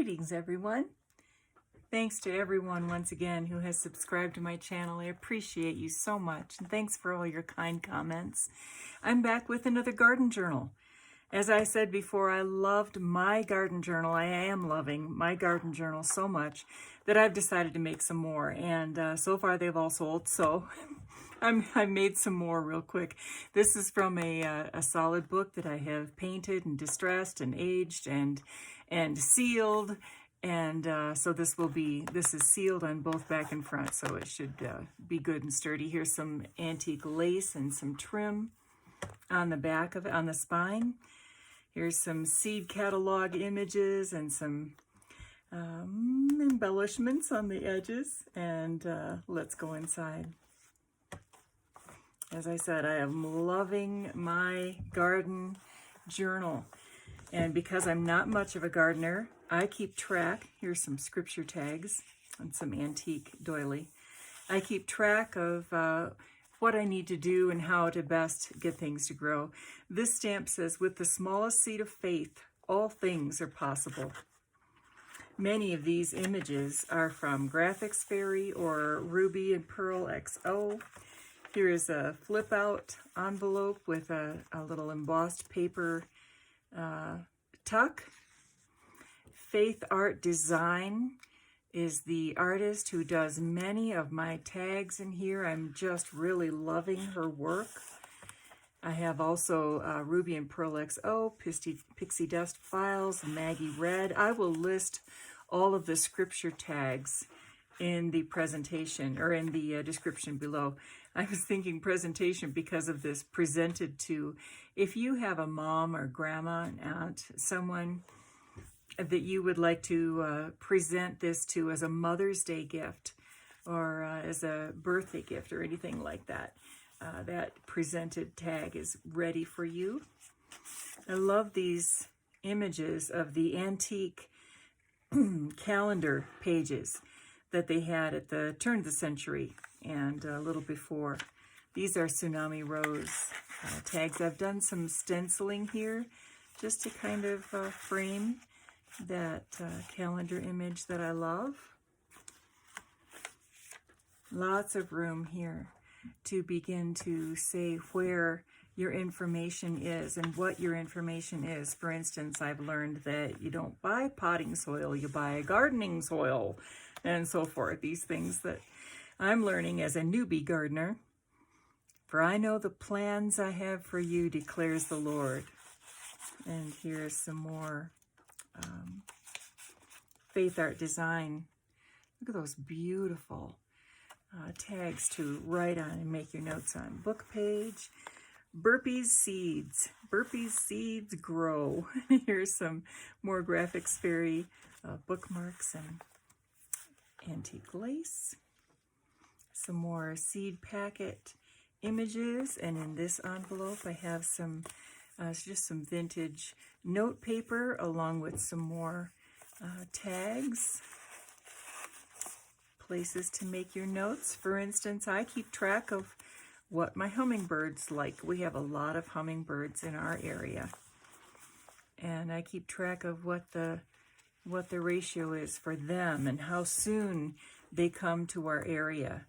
Greetings everyone. Thanks to everyone once again who has subscribed to my channel. I appreciate you so much, and thanks for all your kind comments. I'm back with another garden journal. As I said before, I loved my garden journal. I am loving my garden journal so much that I've decided to make some more, and so far they've all sold, so I made some more real quick. This is from a solid book that I have painted and distressed and aged and sealed. And so this is sealed on both back and front, so it should be good and sturdy. Here's some antique lace and some trim on the back of it, on the spine. Here's some seed catalog images and some embellishments on the edges. And let's go inside. As I said, I am loving my garden journal. And because I'm not much of a gardener, I keep track. Here's some scripture tags and some antique doily. I keep track of what I need to do and how to best get things to grow. This stamp says, with the smallest seed of faith, all things are possible. Many of these images are from Graphics Fairy or Ruby&PearlXO. Here is a flip out envelope with a little embossed paper tuck. Faith Art Design is the artist who does many of my tags in here. I'm just really loving her work. I have also Ruby&PearlXO, PixieDustFiles, MaggieRed. I will list all of the scripture tags in the presentation or in the description below. I was thinking presentation because of this presented to. If you have a mom or grandma, an aunt, someone that you would like to present this to as a Mother's Day gift or as a birthday gift or anything like that, that presented tag is ready for you. I love these images of the antique calendar pages that they had at the turn of the century and a little before. These are TsunamiRose tags. I've done some stenciling here just to kind of frame that calendar image that I love. Lots of room here to begin to say where your information is and what your information is. For instance, I've learned that you don't buy potting soil, you buy gardening soil, and so forth. These things that I'm learning as a newbie gardener. For I know the plans I have for you, declares the Lord. And here's some more Faith Art Design. Look at those beautiful tags to write on and make your notes on. Book page. Burpee's Seeds. Burpee's Seeds Grow. Here's some more Graphics Fairy bookmarks and antique lace. Some more seed packet images. And in this envelope, I have some just some vintage note paper along with some more tags, places to make your notes. For instance, I keep track of what my hummingbirds like. We have a lot of hummingbirds in our area, and I keep track of what the ratio is for them and how soon they come to our area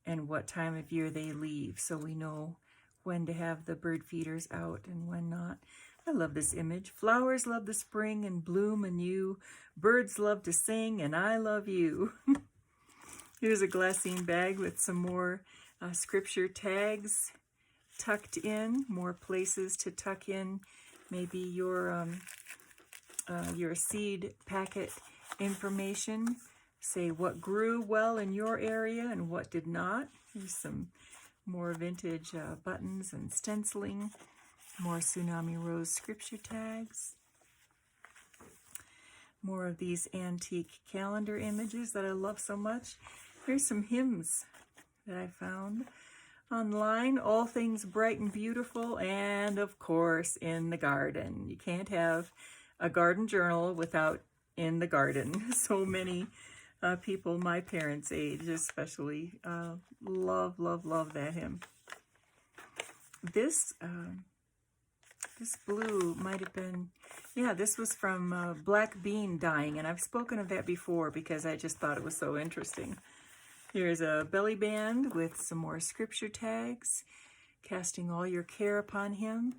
and what time of year they leave, so we know when to have the bird feeders out and when not. I love this image. Flowers love the spring and bloom anew. Birds love to sing and I love you. Here's a glassine bag with some more scripture tags tucked in. More places to tuck in maybe your seed packet information. Say what grew well in your area and what did not. Here's some more vintage buttons and stenciling. More TsunamiRose scripture tags. More of these antique calendar images that I love so much. Here's some hymns that I found online. All things bright and beautiful, and of course in the garden. You can't have a garden journal without in the garden. So many people my parents' age especially love that hymn. This blue might have been Yeah, this was from black bean dyeing, and I've spoken of that before because I just thought it was so interesting. Here's a belly band with some more scripture tags, casting all your care upon him,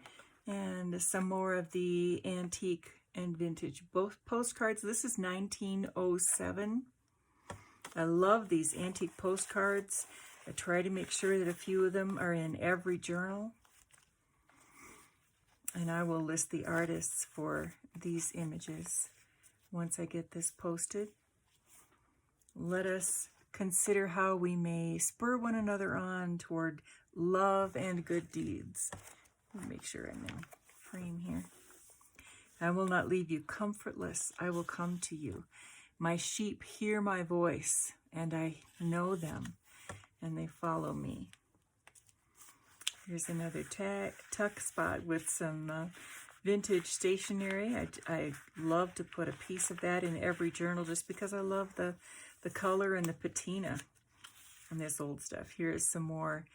and some more of the antique and vintage both postcards. This is 1907. I love these antique postcards. I try to make sure that a few of them are in every journal. And I will list the artists for these images once I get this posted. Let us consider how we may spur one another on toward love and good deeds. Make sure I'm in frame here. I will not leave you comfortless. I will come to you. My sheep hear my voice, and I know them, and they follow me. Here's another tuck spot with some vintage stationery. I love to put a piece of that in every journal just because I love the color and the patina on this old stuff. Here is some more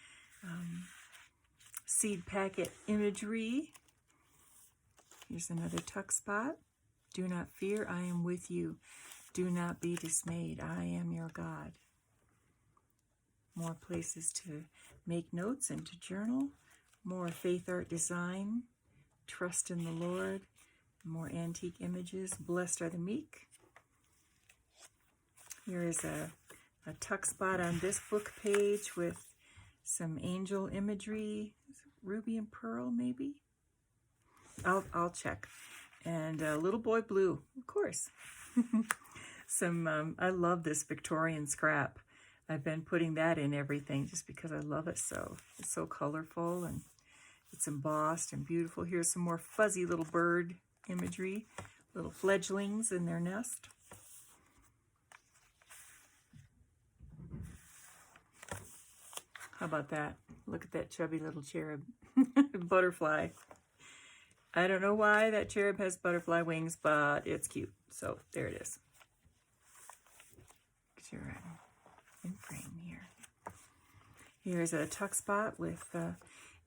seed packet imagery. Here's another tuck spot. Do not fear, I am with you. Do not be dismayed, I am your God. More places to make notes and to journal. More faith art design. Trust in the Lord. More antique images. Blessed are the meek. Here is a tuck spot on this book page with some angel imagery. Ruby and Pearl, maybe? I'll check. And Little Boy Blue, of course. I love this Victorian scrap. I've been putting that in everything just because I love it so. It's so colorful and it's embossed and beautiful. Here's some more fuzzy little bird imagery, little fledglings in their nest. How about that? Look at that chubby little cherub. Butterfly. I don't know why that cherub has butterfly wings, but it's cute. So there it is. Sure. In frame here. Here's a tuck spot with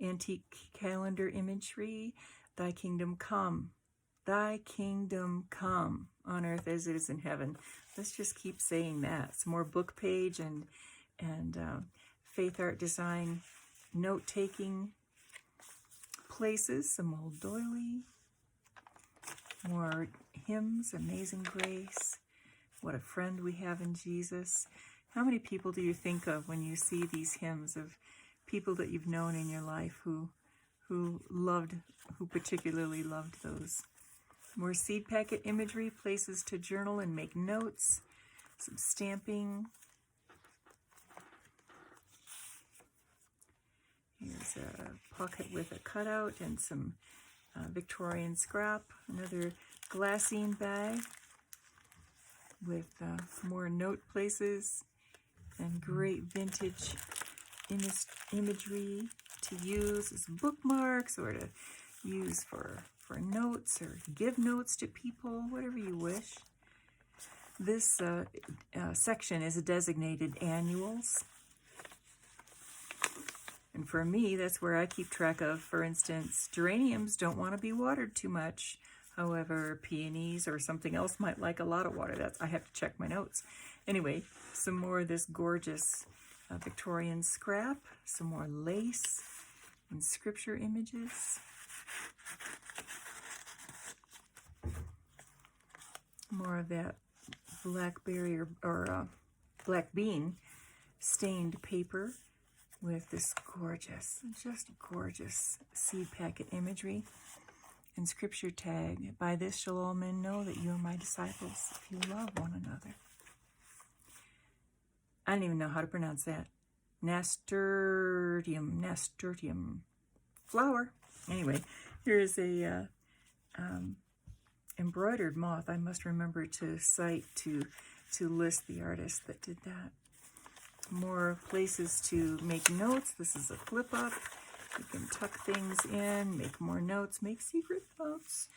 antique calendar imagery. Thy kingdom come. Thy kingdom come on earth as it is in heaven. Let's just keep saying that. Some more book page and faith art design, note-taking places. Some old doily. More hymns, Amazing Grace. What a friend we have in Jesus. How many people do you think of when you see these hymns of people that you've known in your life who particularly loved those? More seed packet imagery, places to journal and make notes, some stamping. Here's a pocket with a cutout and some Victorian scrap. Another glassine bag with more note places and great vintage imagery to use as bookmarks or to use for notes or give notes to people, whatever you wish. This section is designated annuals. And for me, that's where I keep track of, for instance, geraniums don't want to be watered too much. However, peonies or something else might like a lot of water. I have to check my notes. Anyway, some more of this gorgeous Victorian scrap, some more lace and scripture images. More of that blackberry or black bean stained paper with this gorgeous, just gorgeous seed packet imagery and scripture tag. By this shall all men know that you are my disciples, if you love one another. I don't even know how to pronounce that. Nasturtium flower. Anyway, here's a embroidered moth. I must remember to cite to list the artist that did that. More places to make notes. This is a flip up. You can tuck things in, make more notes, make secret notes,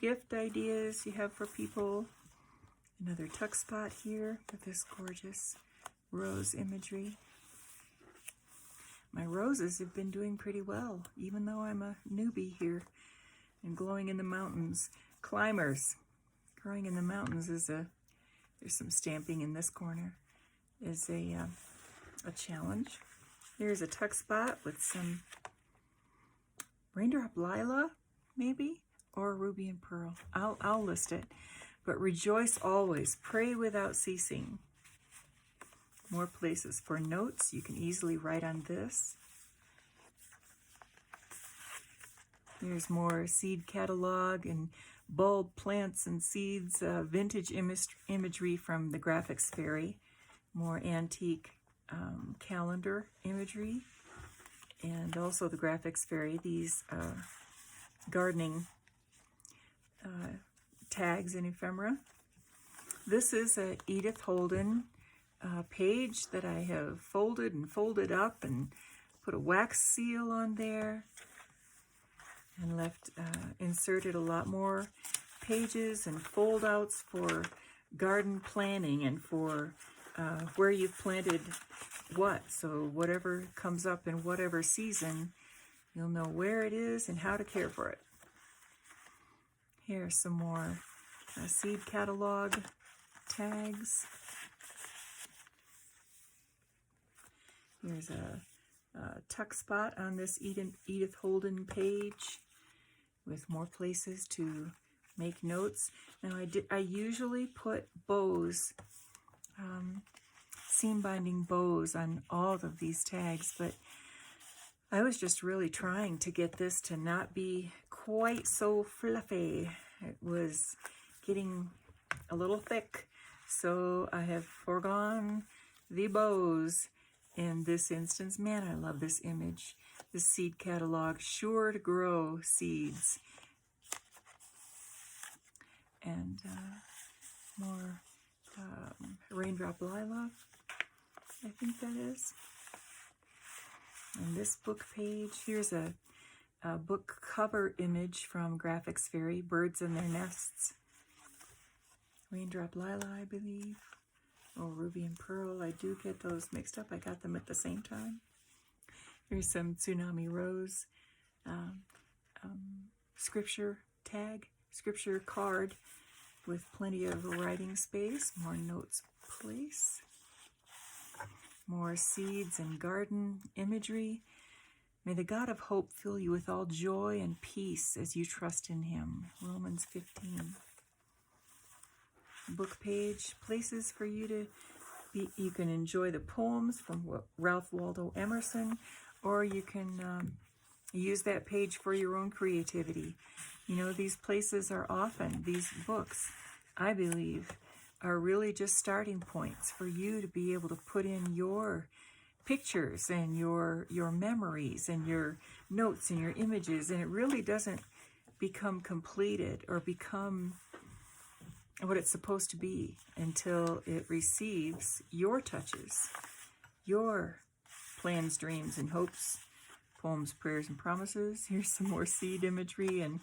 gift ideas you have for people. Another tuck spot here with this gorgeous rose imagery. My roses have been doing pretty well, even though I'm a newbie here and glowing in the mountains. Climbers. Growing in the mountains is there's some stamping in this corner, is a challenge. Here's a tuck spot with some RaindropLila, maybe, or Ruby and Pearl. I'll list it. But rejoice always, pray without ceasing. More places for notes. You can easily write on this. There's more seed catalog and bulb, plants, and seeds, vintage imagery from the Graphics Fairy. More antique calendar imagery. And also the Graphics Fairy, these gardening tags and ephemera. This is a Edith Holden page that I have folded and folded up and put a wax seal on there and left inserted a lot more pages and fold outs for garden planning and for where you've planted what. So whatever comes up in whatever season, you'll know where it is and how to care for it. Here's some more seed catalog tags. Here's a tuck spot on this Edith Holden page with more places to make notes. Now I usually put bows, seam binding bows on all of these tags, but I was just really trying to get this to not be quite so fluffy. It was getting a little thick, so I have foregone the bows in this instance. Man, I love this image. The seed catalog, sure to grow seeds. And more RaindropLila, I think that is. And this book page, here's a book cover image from Graphics Fairy, Birds and Their Nests. RaindropLila, I believe. Oh, Ruby and Pearl, I do get those mixed up. I got them at the same time. Here's some TsunamiRose scripture tag, scripture card with plenty of writing space. More notes place. More seeds and garden imagery. May the God of hope fill you with all joy and peace as you trust in him. Romans 15. Book page, places for you to be. You can enjoy the poems from Ralph Waldo Emerson, or you can use that page for your own creativity. You know, these places are often, these books, I believe, are really just starting points for you to be able to put in your pictures and your memories and your notes and your images, and it really doesn't become completed or become what it's supposed to be until it receives your touches, your plans, dreams, and hopes, poems, prayers, and promises. Here's some more seed imagery and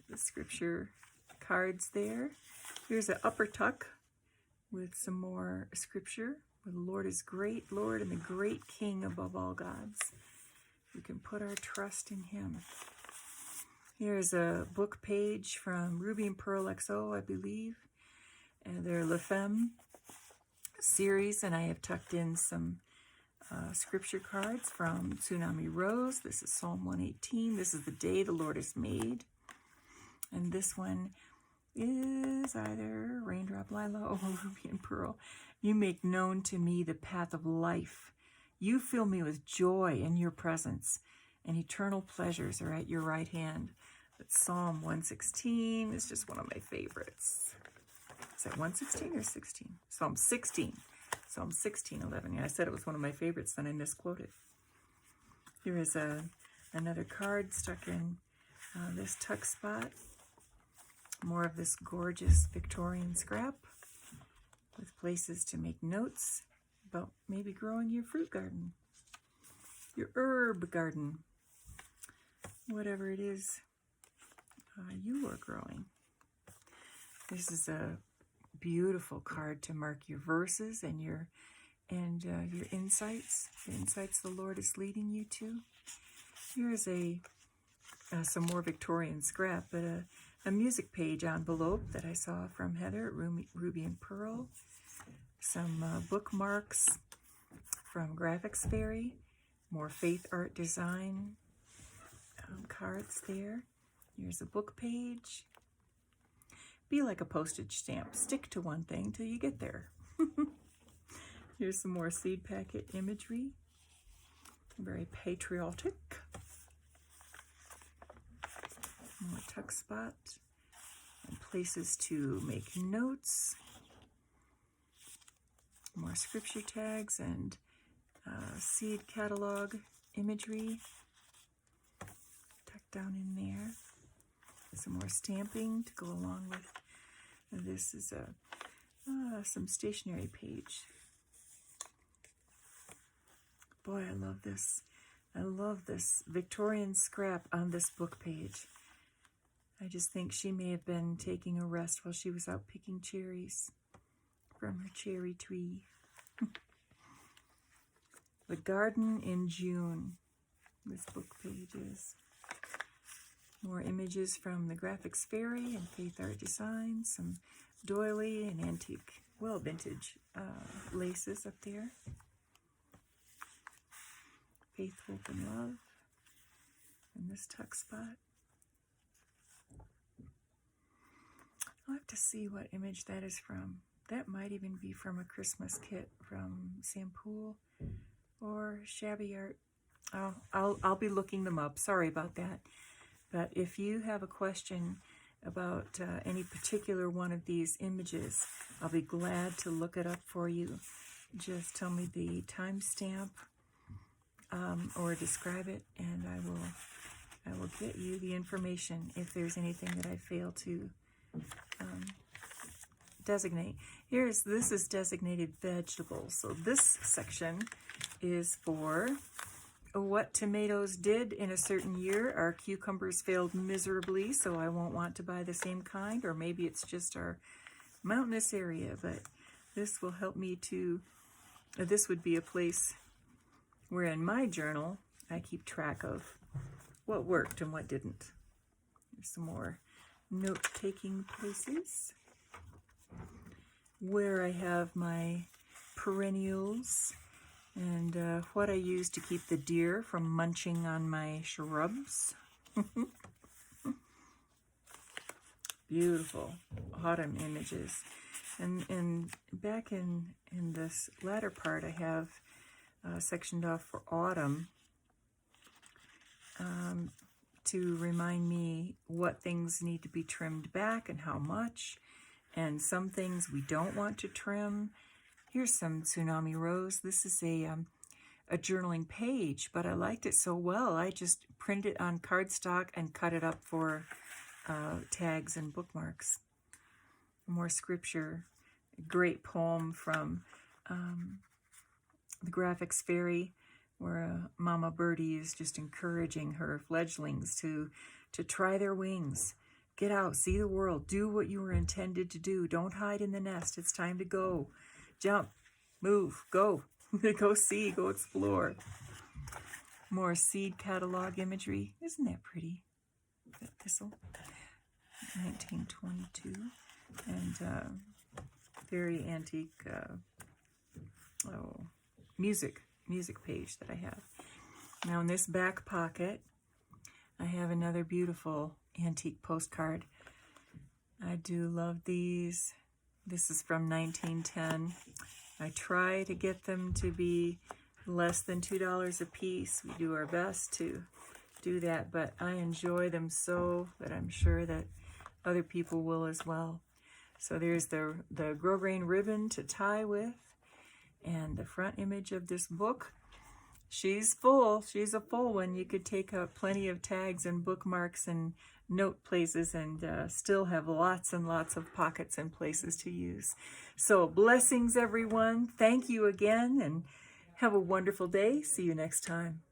the scripture cards there. Here's an upper tuck with some more scripture. The Lord is great, Lord, and the great King above all gods. We can put our trust in him. Here's a book page from Ruby&PearlXO, I believe. And their La Femme series, and I have tucked in some scripture cards from TsunamiRose. This is Psalm 118. This is the day the Lord has made. And this one is either RaindropLila or Ruby and Pearl. You make known to me the path of life. You fill me with joy in your presence, and eternal pleasures are at your right hand. But Psalm 116 is just one of my favorites. Is that 116 or 16? Psalm 16. Psalm 16:11. Yeah, I said it was one of my favorites, then I misquoted. Here is another card stuck in this tuck spot. More of this gorgeous Victorian scrap with places to make notes about maybe growing your fruit garden, your herb garden, whatever it is you are growing. This is a beautiful card to mark your verses and your insights, the insights the Lord is leading you to. Here's a some more Victorian scrap, but a music page envelope that I saw from Heather at Ruby and Pearl. Some bookmarks from Graphics Fairy. More Faith Art Design cards there. Here's a book page. Be like a postage stamp. Stick to one thing till you get there. Here's some more seed packet imagery. Very patriotic. More tuck spot. And places to make notes. More scripture tags and seed catalog imagery. Tucked down in there. Some more stamping to go along with. And this is some stationery page. Boy, I love this. I love this Victorian scrap on this book page. I just think she may have been taking a rest while she was out picking cherries from her cherry tree. The Garden in June. This book page is. More images from the Graphics Fairy and Faith Art Designs. Some doily and antique, well, vintage laces up there. Faith, Hope, and Love. And this tuck spot. I'll have to see what image that is from. That might even be from a Christmas kit from SamPoole or Shabby Art. I'll be looking them up. Sorry about that. But if you have a question about any particular one of these images, I'll be glad to look it up for you. Just tell me the timestamp or describe it, and I will get you the information if there's anything that I fail to designate. This is designated vegetables. So this section is for what tomatoes did in a certain year. Our cucumbers failed miserably, so I won't want to buy the same kind, or maybe it's just our mountainous area, but this will help me to, this would be a place where in my journal I keep track of what worked and what didn't. There's some more note-taking places where I have my perennials and what I use to keep the deer from munching on my shrubs. Beautiful autumn images. And back in this latter part, I have sectioned off for autumn to remind me what things need to be trimmed back and how much, and some things we don't want to trim. Here's some TsunamiRose. This is a journaling page, but I liked it so well, I just printed it on cardstock and cut it up for tags and bookmarks. More scripture. A great poem from the Graphics Fairy, where Mama Birdie is just encouraging her fledglings to try their wings. Get out, see the world, do what you were intended to do. Don't hide in the nest. It's time to go. Jump, move, go. Go see, go explore. More seed catalog imagery. Isn't that pretty? That thistle. 1922. And very antique music page that I have. Now in this back pocket, I have another beautiful antique postcard. I do love these. This is from 1910. I try to get them to be less than $2 a piece. We do our best to do that, but I enjoy them so that I'm sure that other people will as well. So there's the grosgrain ribbon to tie with, and the front image of this book. She's full. She's a full one. You could take up plenty of tags and bookmarks and note places and still have lots and lots of pockets and places to use. So blessings, everyone. Thank you again, and have a wonderful day. See you next time.